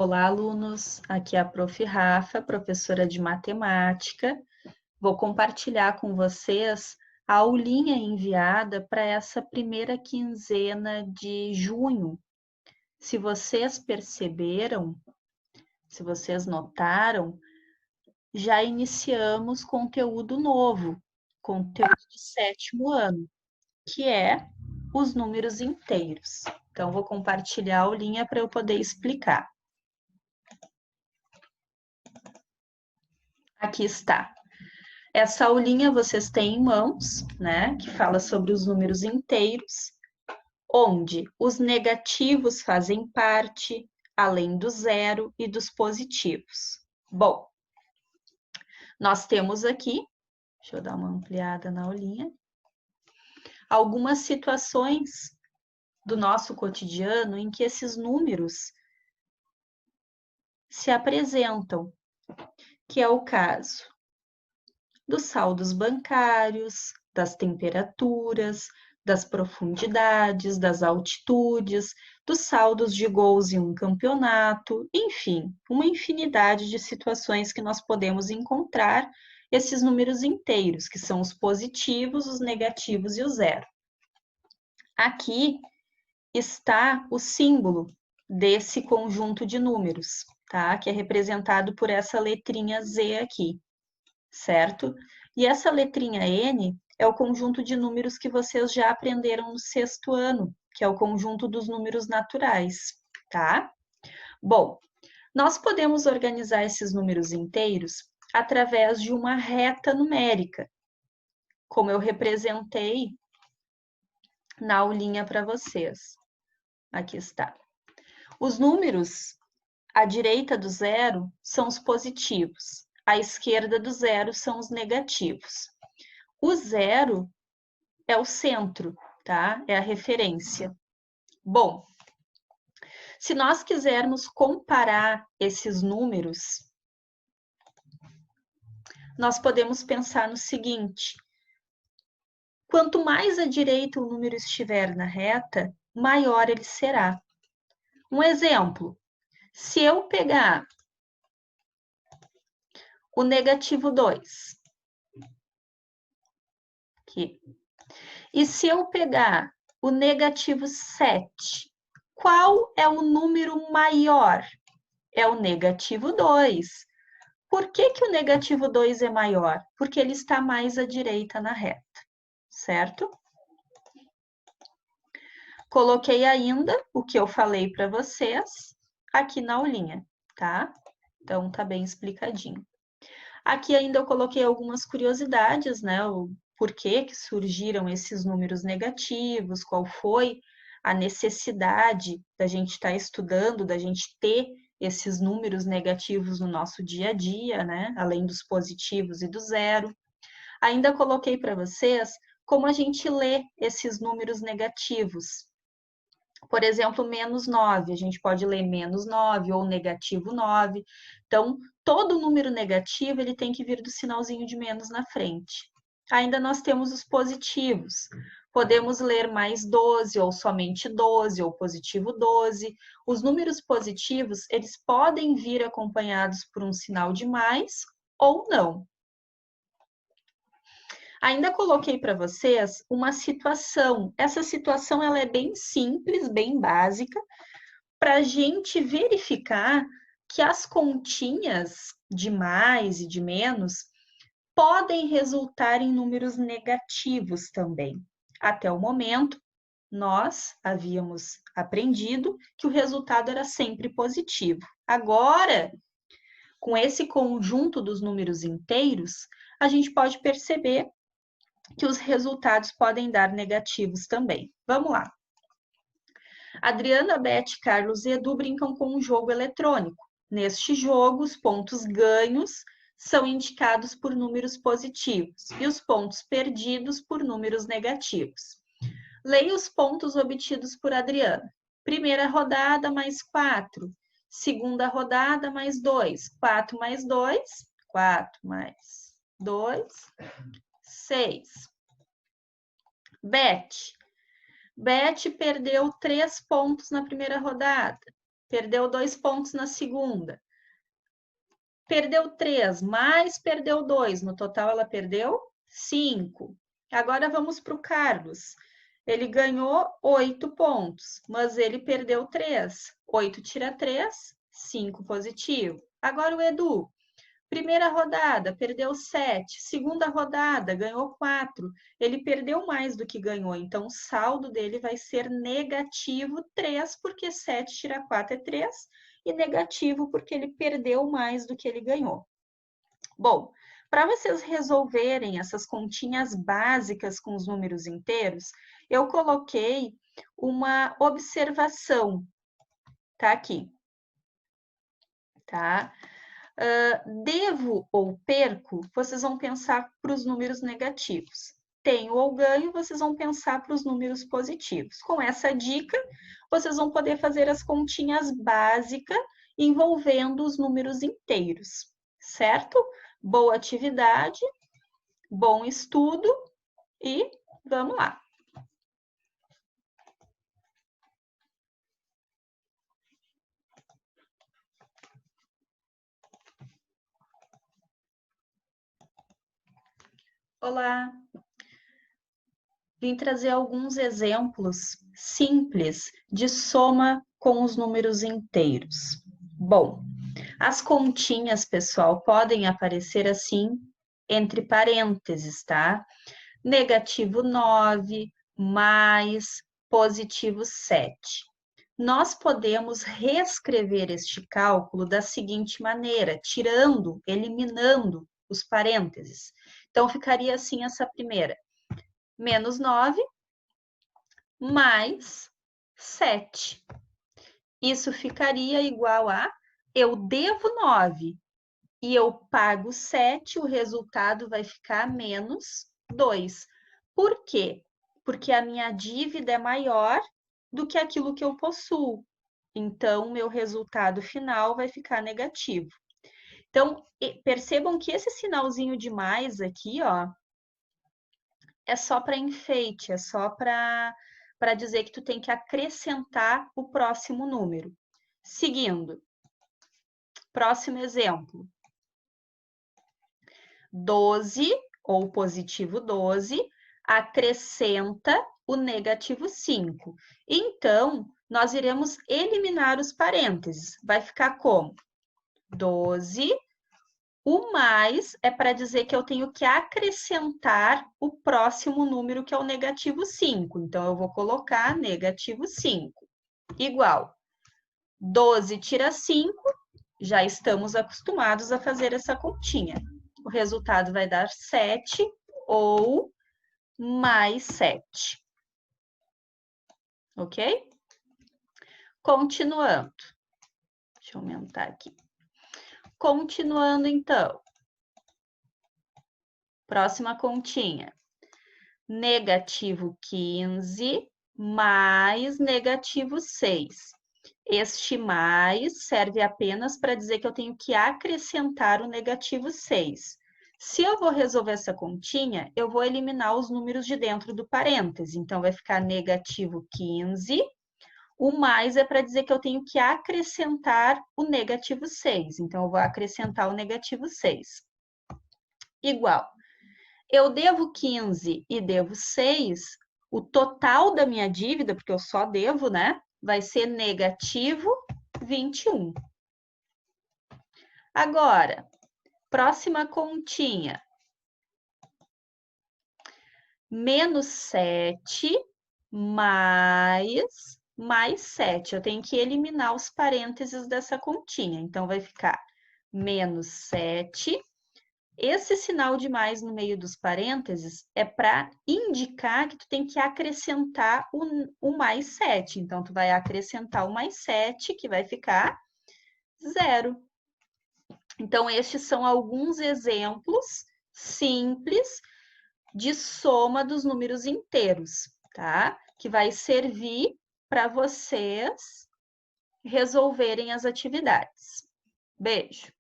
Olá, alunos. Aqui é a Prof. Rafa, professora de matemática. Vou compartilhar com vocês a aulinha enviada para essa primeira quinzena de junho. Se vocês perceberam, se vocês notaram, já iniciamos conteúdo novo, conteúdo do sétimo ano, que é os números inteiros. Então, vou compartilhar a aulinha para eu poder explicar. Aqui está. Essa aulinha vocês têm em mãos, né? Que fala sobre os números inteiros, onde os negativos fazem parte, além do zero e dos positivos. Bom, nós temos aqui, deixa eu dar uma ampliada na aulinha, algumas situações do nosso cotidiano em que esses números se apresentam, que é o caso dos saldos bancários, das temperaturas, das profundidades, das altitudes, dos saldos de gols em um campeonato, enfim, uma infinidade de situações que nós podemos encontrar esses números inteiros, que são os positivos, os negativos e o zero. Aqui está o símbolo desse conjunto de números, tá? Que é representado por essa letrinha Z aqui, certo? E essa letrinha N é o conjunto de números que vocês já aprenderam no sexto ano, que é o conjunto dos números naturais, tá? Bom, nós podemos organizar esses números inteiros através de uma reta numérica, como eu representei na aulinha para vocês. Aqui está. Os números à direita do zero são os positivos, à esquerda do zero são os negativos. O zero é o centro, tá? É a referência. Bom, se nós quisermos comparar esses números, nós podemos pensar no seguinte: quanto mais à direita o número estiver na reta, maior ele será. Um exemplo: se eu pegar o negativo 2, aqui, e se eu pegar o negativo 7, qual é o número maior? É o negativo 2. Por que o negativo 2 é maior? Porque ele está mais à direita na reta, certo? Coloquei ainda o que eu falei para vocês aqui na aulinha, tá? Então, tá bem explicadinho. Aqui ainda eu coloquei algumas curiosidades, né? O porquê que surgiram esses números negativos, qual foi a necessidade da gente estar estudando, da gente ter esses números negativos no nosso dia a dia, né? Além dos positivos e do zero. Ainda coloquei para vocês como a gente lê esses números negativos. Por exemplo, menos 9, a gente pode ler menos 9 ou negativo 9. Então, todo número negativo ele tem que vir do sinalzinho de menos na frente. Ainda nós temos os positivos. Podemos ler mais 12 ou somente 12 ou positivo 12. Os números positivos, eles podem vir acompanhados por um sinal de mais ou não. Ainda coloquei para vocês uma situação. Essa situação ela é bem simples, bem básica, para a gente verificar que as continhas de mais e de menos podem resultar em números negativos também. Até o momento, nós havíamos aprendido que o resultado era sempre positivo. Agora, com esse conjunto dos números inteiros, a gente pode perceber que os resultados podem dar negativos também. Vamos lá. Adriana, Beth, Carlos e Edu brincam com um jogo eletrônico. Neste jogo, os pontos ganhos são indicados por números positivos e os pontos perdidos por números negativos. Leia os pontos obtidos por Adriana. Primeira rodada, mais 4. Segunda rodada, mais 2. 4 mais 2. 4 mais 2. 6. Beth perdeu 3 pontos na primeira rodada. perdeu 2 pontos na segunda. Perdeu 3, mais perdeu 2. No total, ela perdeu 5. Agora, vamos para o Carlos. Ele ganhou 8 pontos, mas ele perdeu 3. 8 tira 3, 5 positivo. Agora, o Edu. Primeira rodada, perdeu 7. Segunda rodada, ganhou 4. Ele perdeu mais do que ganhou, então o saldo dele vai ser negativo 3, porque 7 tira 4 é 3, e negativo porque ele perdeu mais do que ele ganhou. Bom, para vocês resolverem essas continhas básicas com os números inteiros, eu coloquei uma observação, tá aqui, tá? Devo ou perco, vocês vão pensar para os números negativos. Tenho ou ganho, vocês vão pensar para os números positivos. Com essa dica, vocês vão poder fazer as continhas básicas envolvendo os números inteiros, certo? Boa atividade, bom estudo e vamos lá. Olá! Vim trazer alguns exemplos simples de soma com os números inteiros. Bom, as continhas, pessoal, podem aparecer assim, entre parênteses, tá? Negativo 9 mais positivo 7. Nós podemos reescrever este cálculo da seguinte maneira, tirando, eliminando os parênteses. Então, ficaria assim essa primeira. Menos 9 mais 7. Isso ficaria igual a eu devo 9 e eu pago 7, o resultado vai ficar menos 2. Por quê? Porque a minha dívida é maior do que aquilo que eu possuo. Então, meu resultado final vai ficar negativo. Então, percebam que esse sinalzinho de mais aqui, ó, é só para enfeite, é só para dizer que tu tem que acrescentar o próximo número. Seguindo, próximo exemplo. 12, ou positivo 12, acrescenta o negativo 5. Então, nós iremos eliminar os parênteses. Vai ficar como? 12, o mais é para dizer que eu tenho que acrescentar o próximo número, que é o negativo 5. Então, eu vou colocar negativo 5. Igual. 12 tira 5, já estamos acostumados a fazer essa continha. O resultado vai dar 7 ou mais 7. Ok? Continuando. Deixa eu aumentar aqui. Continuando, então. Próxima continha. Negativo 15 mais negativo 6. Este mais serve apenas para dizer que eu tenho que acrescentar o negativo 6. Se eu vou resolver essa continha, eu vou eliminar os números de dentro do parêntese. Então, vai ficar negativo 15. O mais é para dizer que eu tenho que acrescentar o negativo 6. Então, eu vou acrescentar o negativo 6. Igual. Eu devo 15 e devo 6. O total da minha dívida, porque eu só devo, né? Vai ser negativo 21. Agora, próxima continha. Menos 7 mais 7. Eu tenho que eliminar os parênteses dessa continha. Então, vai ficar menos 7. Esse sinal de mais no meio dos parênteses é para indicar que tu tem que acrescentar o mais 7. Então, tu vai acrescentar o mais 7, que vai ficar 0. Então, estes são alguns exemplos simples de soma dos números inteiros, tá? Que vai servir para vocês resolverem as atividades. Beijo!